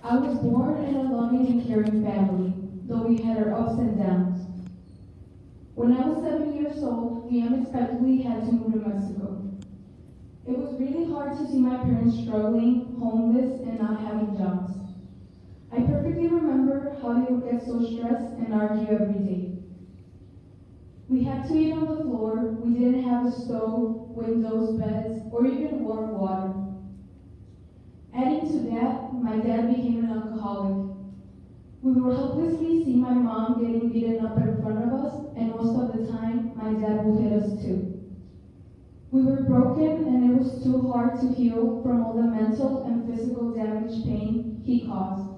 I was born in a loving and caring family, though we had our ups and downs. When I was 7 years old, we unexpectedly had to move to Mexico. It was really hard to see my parents struggling, homeless, and not having jobs. I perfectly remember how they would get so stressed and argue every day. We had to eat on the floor, we didn't have a stove, windows, beds, or even warm water. Adding to that, my dad became an alcoholic. We would helplessly see my mom getting beaten up in front of us, and most of the time, my dad would hit us too. We were broken, and it was too hard to heal from all the mental and physical damage pain he caused.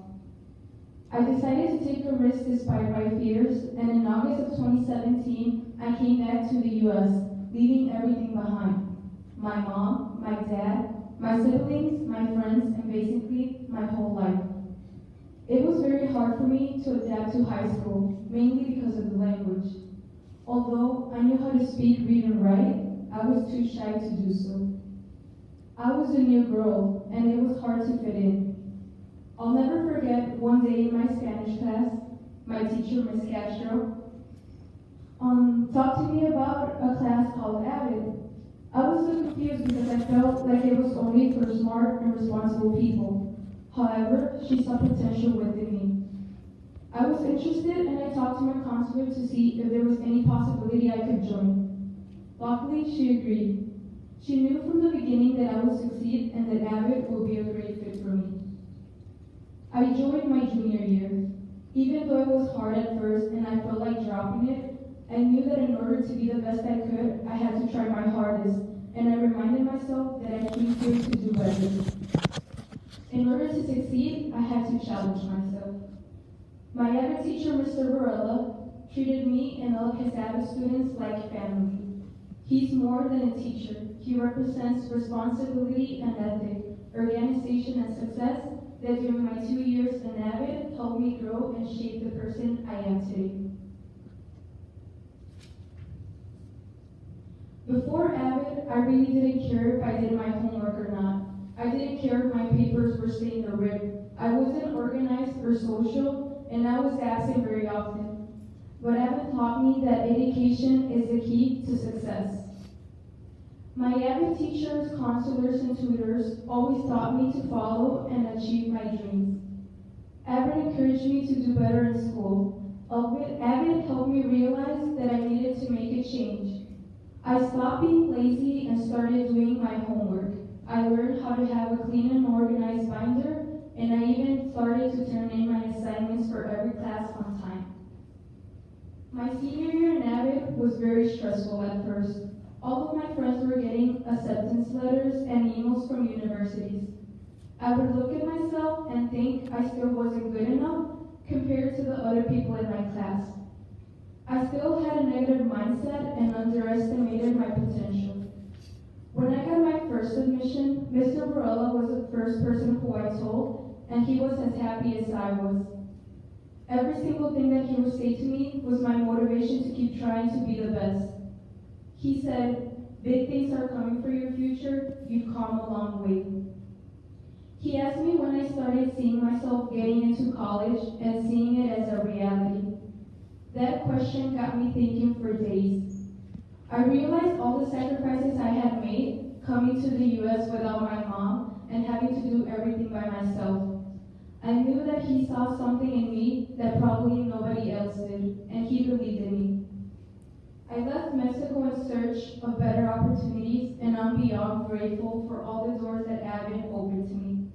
I decided to take a risk despite my fears, and in August of 2017, I came back to the US, leaving everything behind. My mom, my dad, my siblings, my friends, and basically my whole life. It was very hard for me to adapt to high school, mainly because of the language. Although I knew how to speak, read, and write, I was too shy to do so. I was a new girl, and it was hard to fit in. I'll never forget one day in my Spanish class, my teacher, Miss Castro, talked to me about a class called AVID. I was so confused because I felt like it was only for smart and responsible people. However, she saw potential within me. I was interested, and I talked to my counselor to see if there was any possibility I could join. Luckily, she agreed. She knew from the beginning that I would succeed and that AVID would be a great fit for me. I joined my junior year. Even though it was hard at first and I felt like dropping it, I knew that in order to be the best I could, I had to try my hardest, and I reminded myself that I came here to do better. In order to succeed, I had to challenge myself. My AVID teacher, Mr. Varela, treated me and all of his AVID students like family. He's more than a teacher. He represents responsibility and ethic, organization and success that during my 2 years in AVID helped me grow and shape the person I am today. Before AVID, I really didn't care if I did my homework or not. I didn't care if my papers were staying or ripped. I wasn't organized or social, and I was absent very often. But AVID taught me that education is the key to success. My AVID teachers, counselors, and tutors always taught me to follow and achieve my dreams. AVID encouraged me to do better in school. AVID helped me realize that I needed to make a change. I stopped being lazy and started doing my homework. I learned how to have a clean and organized binder, and I even started to turn in my assignments for every class on time. My senior year in AVID was very stressful at first. All of my friends were getting acceptance letters and emails from universities. I would look at myself and think I still wasn't good enough compared to the other people in my class. I still had a negative mindset and underestimated my potential. When I got my first admission, Mr. Varela was the first person who I told, and he was as happy as I was. Every single thing that he would say to me was my motivation to keep trying to be the best. He said, "Big things are coming for your future, you've come a long way." He asked me when I started seeing myself getting into college and seeing it as a reality. That question got me thinking for days. I realized all the sacrifices I had made coming to the US without my mom and having to do everything by myself. I knew that he saw something in me that probably nobody else did, and he believed in me. I left Mexico in search of better opportunities, and I'm beyond grateful for all the doors that AVID opened to me.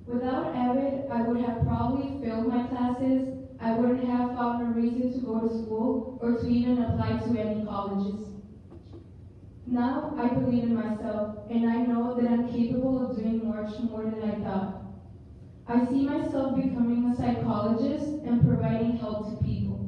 Without AVID, I would have probably failed my classes, I wouldn't have found a reason to go to school or to even apply to any colleges. Now I believe in myself, and I know that I'm capable of doing much more than I thought. I see myself becoming a psychologist and providing help to people.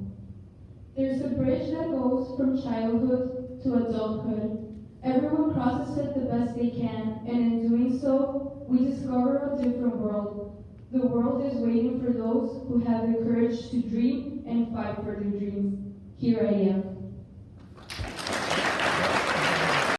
There's a bridge that goes from childhood to adulthood. Everyone crosses it the best they can, and in doing so, we discover a different world. The world is waiting for those who have the courage to dream and fight for their dreams. Here I am.